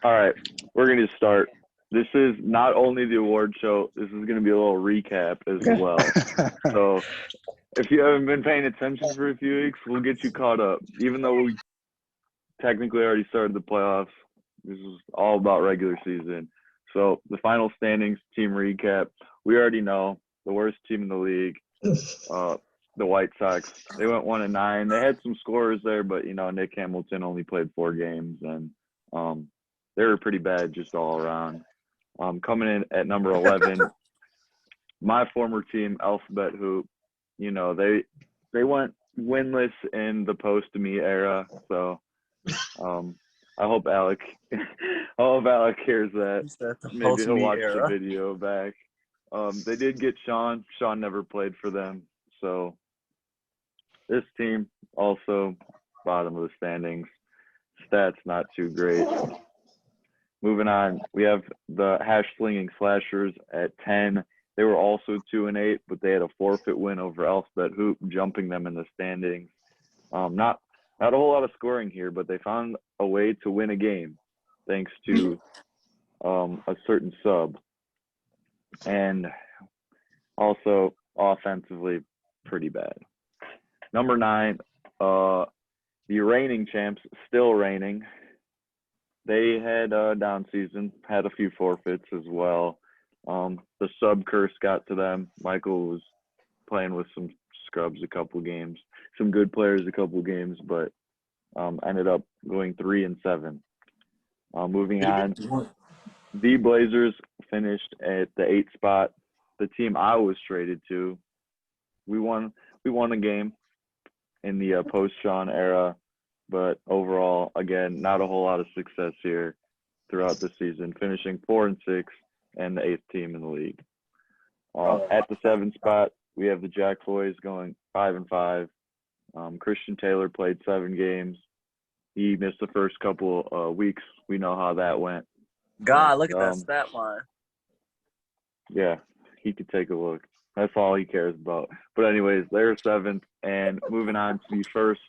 All right, we're going to start. This is not only the award show, this is going to be a little recap as well. So if you haven't been paying attention for a few weeks, we'll get you caught up. Even though we technically already started the playoffs, this is all about regular season. So the final standings, team recap. We already know the worst team in the league, the White Sox. They went 1-9. They had some scorers there, but Nick Hamilton only played 4 games, and they were pretty bad just all around. Coming in at number 11, my former team, Alphabet Hoop. They went winless in the post-me era, so I hope Alec hears that. Maybe he'll watch the video back. They did get Sean. Sean never played for them, so this team also bottom of the standings. Stats not too great. Moving on, we have the Hash Slinging Slashers at 10. They were also 2-8, but they had a forfeit win over Alphabet Hoop, jumping them in the standings. Not a whole lot of scoring here, but they found a way to win a game thanks to a certain sub. And also offensively pretty bad. Number 9, the reigning champs, still reigning. They had a down season, had a few forfeits as well. The sub curse got to them. Michael was playing with some scrubs a couple games, some good players a couple games, but ended up going 3-7. Moving on, the Blazers finished at the 8th spot. The team I was traded to, we won a game in the post-Sean era, but overall, again, not a whole lot of success here throughout the season, finishing 4-6 and the 8th team in the league. At the 7th spot, we have the Jack Boys going 5-5. Christian Taylor played 7 games. He missed the first couple weeks. We know how that went. God, look at that stat line. Yeah, he could take a look. That's all he cares about. But anyways, they're 7th. And moving on to the first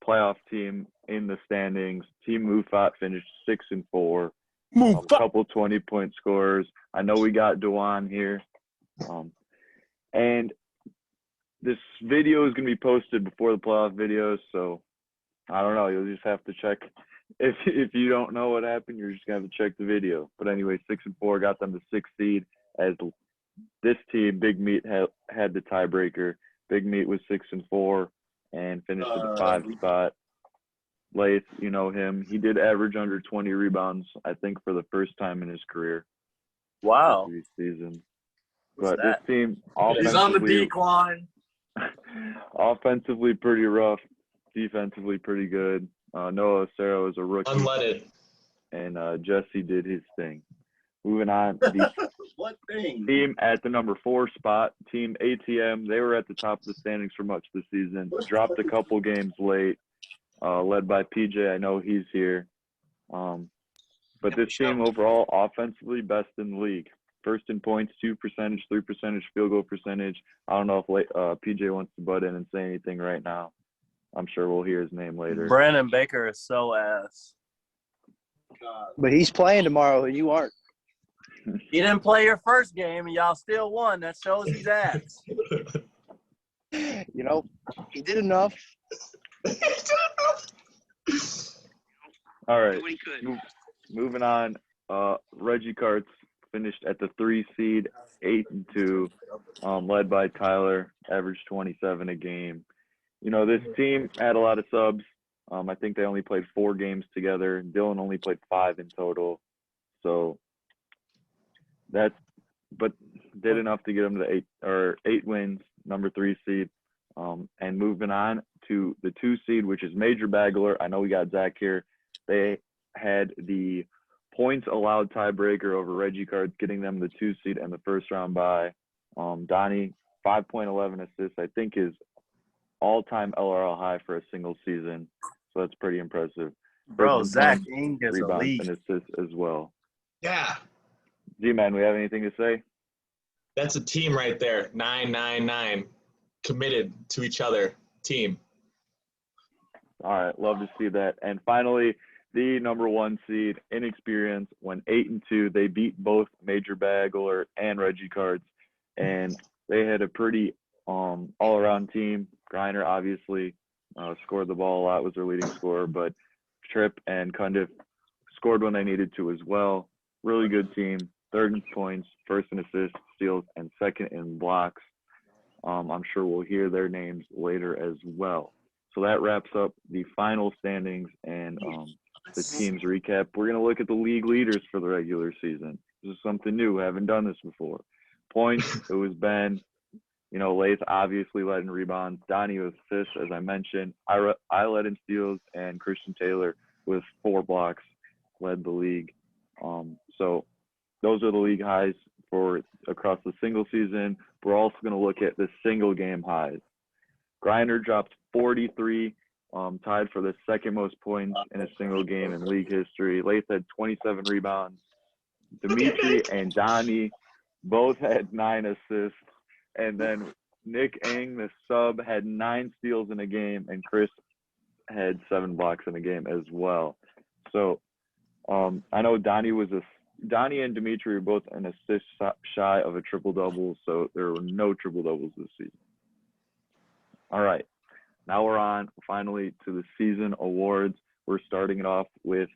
playoff team in the standings, Team Mufat finished 6-4. A couple 20-point scorers. I know we got Dewan here. And this video is going to be posted before the playoff videos, so I don't know. You'll just have to check. If you don't know what happened, you're just going to have to check the video. But anyway, 6-4 got them the 6th seed. As this team, Big Meat, had the tiebreaker. Big Meat was 6-4 and finished at the 5th spot. Lath, you know him. He did average under 20 rebounds, I think, for the first time in his career. Wow. Season. But this team, he's on the decline. Offensively pretty rough, defensively pretty good. Noah Osero is a rookie. Unleaded. And Jesse did his thing. Moving on, the what thing? Team at the number 4 spot, Team ATM. They were at the top of the standings for much of the season. Dropped a couple games late, led by PJ. I know he's here. But this team overall, offensively, best in the league. First in points, 2%, 3% field goal percentage. I don't know if PJ wants to butt in and say anything right now. I'm sure we'll hear his name later. Brandon Baker is so ass. But he's playing tomorrow, and you aren't. He didn't play your first game, and y'all still won. That shows he's ass. He did enough. All right. Moving on. Reggie Karts finished at the 3 seed, 8-2, led by Tyler, averaged 27 a game. This team had a lot of subs. I think they only played 4 games together. Dylan only played 5 in total. So but did enough to get them to 8 wins, number 3 seed. And moving on to the 2 seed, which is Major Bagler. I know we got Zach here. They had the points allowed tiebreaker over Reggie Cards, getting them the 2 seed and the first round bye. Donnie, 5.11 assists, I think is all-time LRL high for a single season. So that's pretty impressive. Bro, Zach Ing gets a lead. And assists as well. Yeah. Z-Man, we have anything to say? That's a team right there. 9-9-9. Committed to each other. Team. All right. Love to see that. And finally, the number 1 seed, inexperienced, went 8-2. They beat both Major Bagler and Reggie Carts, and they had a pretty all-around team. Griner obviously scored the ball a lot, was their leading scorer, but Tripp and Cundiff scored when they needed to as well. Really good team. 3rd in points, 1st in assists, steals, and 2nd in blocks. I'm sure we'll hear their names later as well. So that wraps up the final standings and the teams recap. We're going to look at the league leaders for the regular season. This is something new. We haven't done this before. Points, it was Ben. Lath obviously led in rebounds. Donnie with assists, as I mentioned. I led in steals, and Christian Taylor with 4 blocks led the league. So those are the league highs for across the single season. We're also going to look at the single game highs. Griner dropped 43, tied for the 2nd most points in a single game in league history. Lath had 27 rebounds. Dimitri and Donnie both had 9 assists. And then Nick Eng, the sub, had 9 steals in a game, and Chris had 7 blocks in a game as well. So I know Donnie and Dimitri were both an assist shy of a triple-double, so there were no triple-doubles this season. All right. Now we're on finally to the season awards. We're starting it off with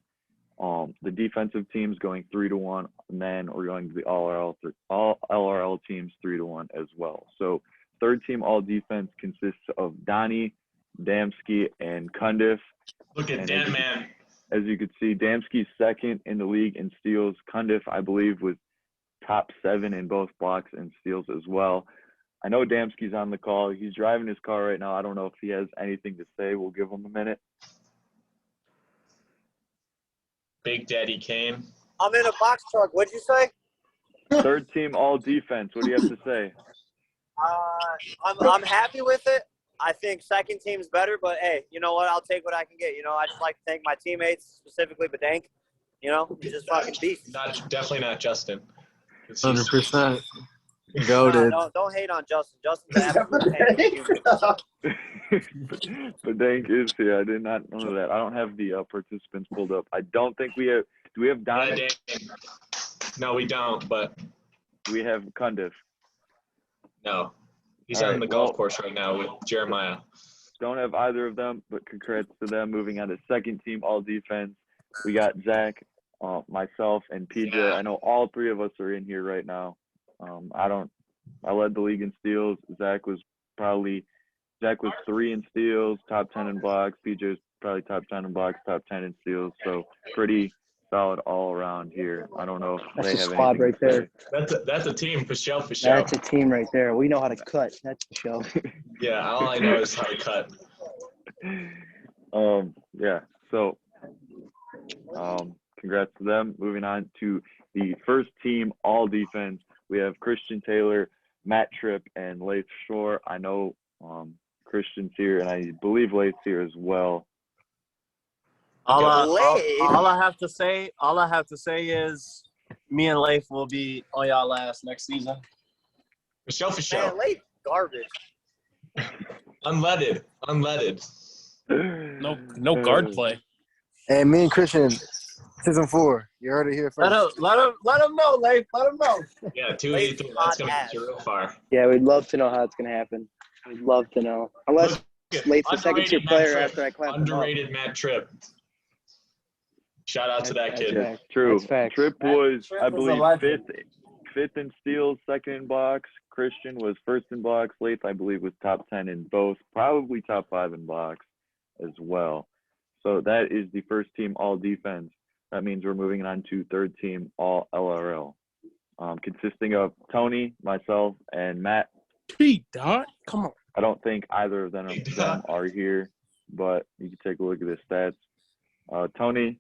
the defensive teams going 3-1, and then we're going to the all LRL teams 3-1 as well. So 3rd team all defense consists of Donnie, Damsky, and Cundiff. Look at that, man. As you can see, Damsky's 2nd in the league in steals. Cundiff, I believe, was top 7 in both blocks and steals as well. I know Damsky's on the call. He's driving his car right now. I don't know if he has anything to say. We'll give him a minute. Big Daddy Kane. I'm in a box truck. What'd you say? 3rd team all defense. What do you have to say? I'm happy with it. I think 2nd team's better, but hey, you know what? I'll take what I can get. I just like to thank my teammates, specifically Bedank. He's just fucking beast. Definitely not Justin. 100%. Goated. No, don't hate on Justin. Justin's an absolute tank. But Dank is here. I did not know that. I don't have the participants pulled up. I don't think we have. Do we have Donnie? No, we don't. But we have Cundiff. No, he's on the golf course right now with Jeremiah. Don't have either of them, but congrats to them. Moving on to 2nd team all defense. We got Zach, myself, and PJ. Yeah. I know all 3 of us are in here right now. I led the league in steals. Zach was 3 in steals, top 10 in blocks. PJ was probably top 10 in blocks, top 10 in steals. So pretty solid all around here. I don't know if That's they a have squad anything right to there. say. That's a team for show. That's a team right there. We know how to cut. That's the show. Yeah, all I know is how to cut. Yeah. So congrats to them. Moving on to the 1st team all defense. We have Christian Taylor, Matt Tripp, and Lath Shore. I know Christian's here, and I believe Lath's here as well. All I have to say is me and Leif will be on y'all last next season. For show. Man, Leif garbage. Unleaded. No guard play. Hey, me and Christian, season 4. You heard it here first. Let him know, Leif. Let him know. Yeah, 283. That's going to get you real far. Yeah, we'd love to know how it's going to happen. We'd love to know. Unless Lath's the 2nd tier player after I clap him up. Underrated Matt Tripp. Shout out to that kid. Fact. True. That's facts. Tripp was, I was a believe, legend. 5th in steals, 2nd in blocks. Christian was 1st in blocks. Lath, I believe, was top 10 in both, probably top 5 in blocks as well. So that is the 1st team all defense. That means we're moving on to 3rd team all LRL, consisting of Tony, myself, and Matt. Pete, Dot, come on. I don't think either of them are here, but you can take a look at the stats. Tony,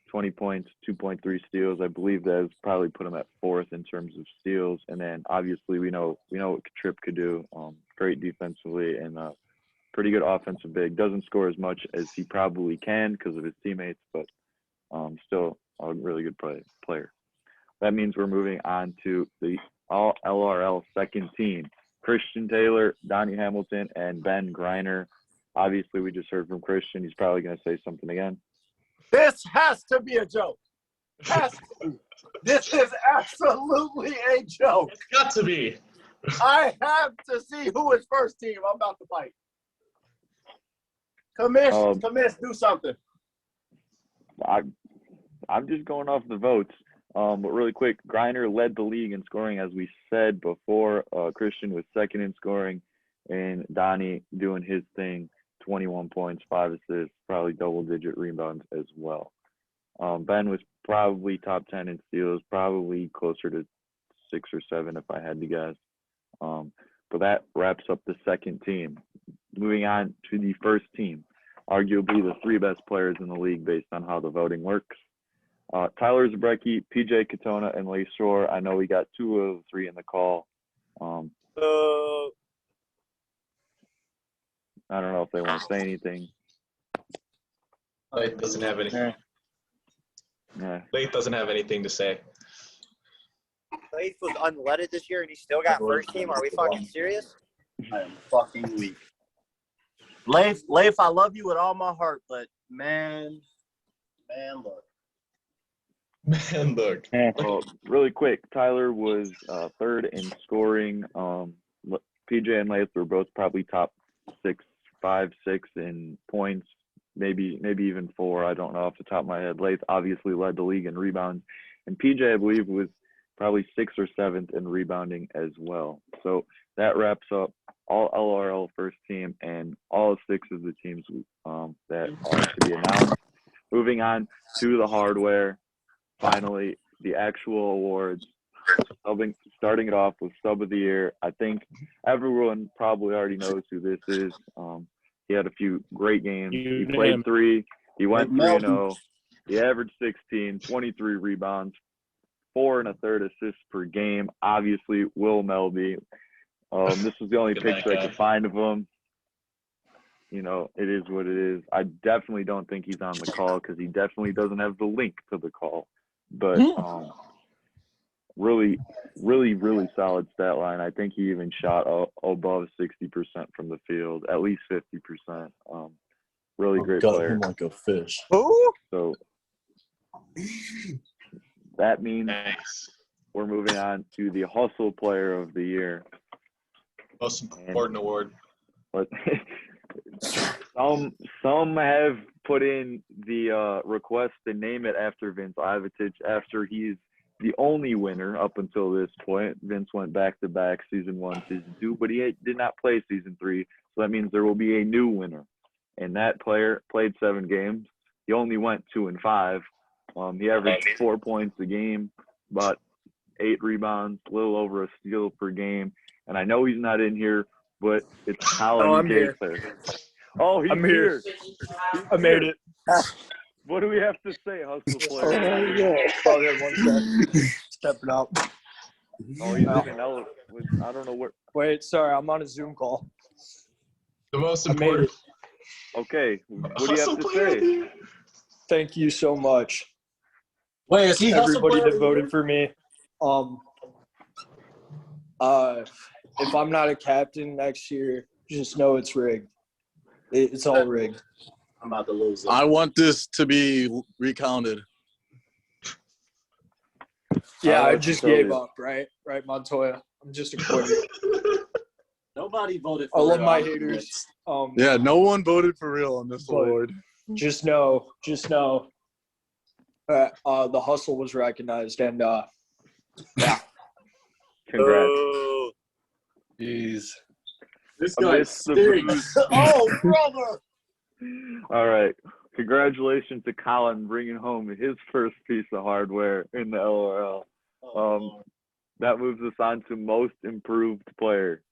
20 points, 2.3 steals. I believe that has probably put him at 4th in terms of steals. And then obviously we know what Tripp could do. Great defensively and pretty good offensive big. Doesn't score as much as he probably can because of his teammates, but still a really good player. That means we're moving on to the all LRL 2nd team. Christian Taylor, Donnie Hamilton, and Ben Griner. Obviously, we just heard from Christian. He's probably going to say something again. This has to be a joke. Has to. This is absolutely a joke. It's got to be. I have to see who is first team. I'm about to fight. Commish, do something. I'm just going off the votes. But really quick, Griner led the league in scoring, as we said before. Christian was second in scoring, and Donnie doing his thing, 21 points, 5 assists, probably double-digit rebounds as well. Ben was probably top 10 in steals, probably closer to 6 or 7 if I had to guess. But that wraps up the second team. Moving on to the first team, arguably the 3 best players in the league based on how the voting works. Tyler Zabrecki, PJ Katona, and Lace Shore. I know we got 2 of the 3 in the call. I don't know if they want to say anything. Late doesn't have anything. Yeah. Late doesn't have anything to say. Lace was unleaded this year and he still got first team. Are we fucking serious? I am fucking weak. Leif, I love you with all my heart, but man, look. Man, look. Well, really quick, Tyler was 3rd in scoring. PJ and Lace were both probably top 5, 6 in points, maybe even 4. I don't know off the top of my head. Lace obviously led the league in rebounds, and PJ, I believe, was probably 6th or 7th in rebounding as well. So that wraps up all LRL first team and all 6 of the teams that are to be announced. Moving on to the hardware. Finally, the actual awards. Starting it off with Sub of the Year. I think everyone probably already knows who this is. He had a few great games. He played 3. He went 3-0. He averaged 16, 23 rebounds, 4 1/3 assists per game. Obviously, Will Melby. This was the only picture I could find of him. You know, it is what it is. I definitely don't think he's on the call because he definitely doesn't have the link to the call. But really, really, really solid stat line. I think he even shot above 60% from the field, at least 50%. Really great player. Him like a fish. Who? So that means we're moving on to the Hustle Player of the Year. Most important award. But some have put in the request to name it after Vince Ivicic after he's the only winner up until this point. Vince went back-to-back season 1, season 2, but he did not play season 3, so that means there will be a new winner. And that player played 7 games. He only went 2 and 5. He averaged 4 points a game, about 8 rebounds, a little over a steal per game. And I know he's not in here, but it's Colin Gaither. Oh, he's here. I made it. What do we have to say, Hustle Player? Oh, yeah, 1 sec. Stepping up. Oh, he's in an elevator. I don't know where. Wait, sorry, I'm on a Zoom call. The most important. Okay, what do you have to say? Thank you so much. Wait, is he everybody that voted for me? If I'm not a captain next year, just know it's rigged. It's all rigged. I'm about to lose it. I want this to be recounted. Yeah, I just gave up, right? Right, Montoya? I'm just a quitter. Nobody voted for I love real. my haters. Yeah, no one voted for real on this award. Just know, the hustle was recognized, and yeah. Congrats. Jeez. This guy's stinks. Oh, brother. All right. Congratulations to Colin bringing home his first piece of hardware in the LRL. That moves us on to most improved player.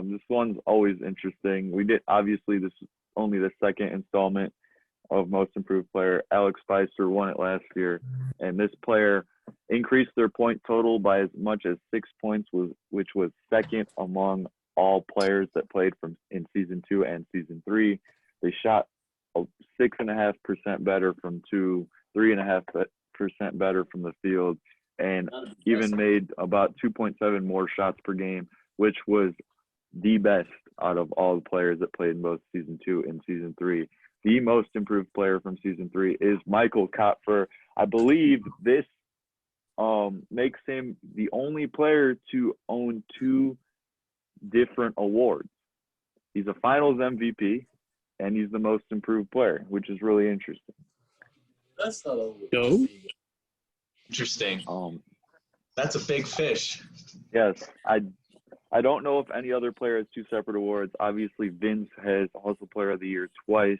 This one's always interesting. Obviously this is only the second installment of most improved player. Alex Spicer won it last year, and this player increased their point total by as much as 6 points, which was second among all players that played in season 2 and season 3. They shot 6.5% better from 2, 3.5% better from the field, and even made about 2.7 more shots per game, which was the best out of all the players that played in both season 2 and season 3. the most improved player from season 3 is Michael Kopfer. I believe this makes him the only player to own 2 different awards. He's a finals MVP and he's the most improved player, which is really interesting. That's not a Go. Interesting. That's a big fish. Yes, I don't know if any other player has 2 separate awards. Obviously, Vince has Hustle Player of the Year twice,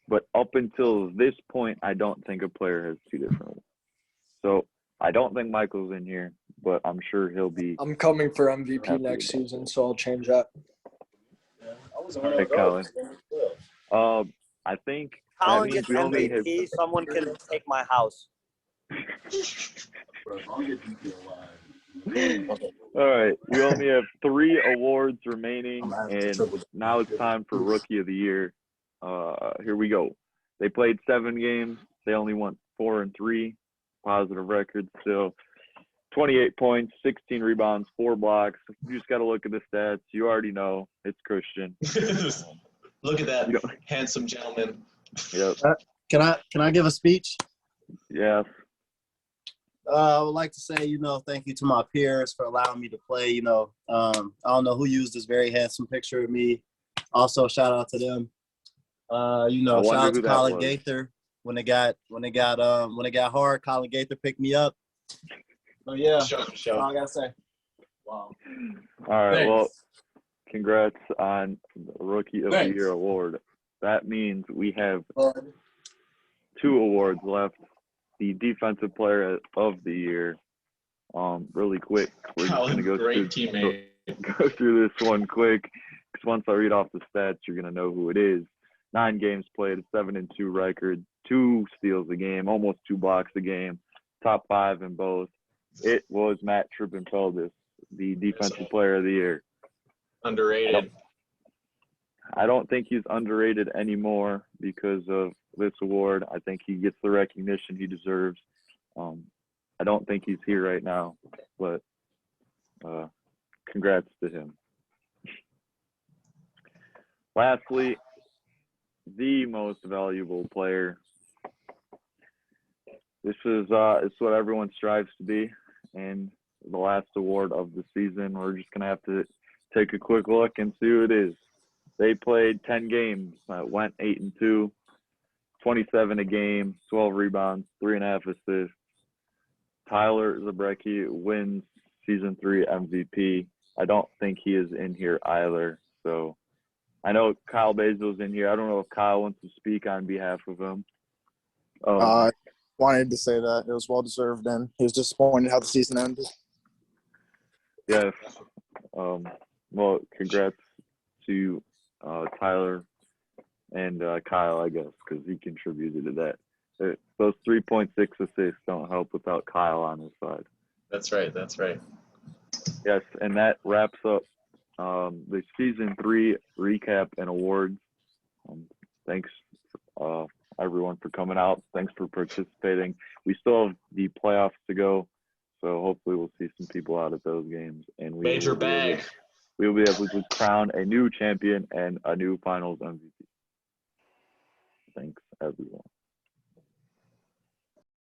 but up until this point, I don't think a player has 2 different awards. So I don't think Michael's in here, but I'm sure he'll be. I'm coming for MVP Happy next about season, so I'll change that. Hey, Colin. I think that Colin means gets we only have. MVP. Someone can take my house. All right, we only have 3 awards remaining, and now it's time for Rookie of the Year. Here we go. They played 7 games. They only won 4 and 3. Positive record still. 28 points, 16 rebounds, 4 blocks. You just got to look at the stats. You already know it's Christian. Look at that handsome gentleman. Yep. Can I give a speech? Yes. I would like to say, thank you to my peers for allowing me to play. I don't know who used this very handsome picture of me. Also, shout out to them. Shout out to Colin Gaither when it got hard. Colin Gaither picked me up. Oh yeah, Show. that's all I gotta say. Wow. All right. Thanks. Well, congrats on the Rookie of the Year award. That means we have 2 awards left. The Defensive Player of the Year. Really quick, we're just gonna go through this one quick, because once I read off the stats, you're gonna know who it is. 9 games played, a 7-2 record, 2 steals a game, almost 2 blocks a game, top 5 in both. It was Matt Trippenfeldis, the Defensive Player of the Year. Underrated. I don't think he's underrated anymore because of this award. I think he gets the recognition he deserves. I don't think he's here right now, but congrats to him. Lastly, the most valuable player. This is what everyone strives to be, and the last award of the season. We're just gonna have to take a quick look and see who it is. They played 10 games, went 8-2, 27 a game, 12 rebounds, 3.5 assists. Tyler Zabrecki wins season 3 MVP. I don't think he is in here either. So I know Kyle Basil's in here. I don't know if Kyle wants to speak on behalf of him. Wanted to say that it was well deserved, and he was disappointed how the season ended. Yes. Well, congrats to Tyler and Kyle, I guess, because he contributed to that. Those 3.6 assists don't help without Kyle on his side. That's right. That's right. Yes, and that wraps up the season 3 recap and awards. Thanks, everyone, for coming out. Thanks for participating. We still have the playoffs to go, so hopefully we'll see some people out at those games. And we will be able to crown a new champion and a new finals MVP. Thanks, everyone.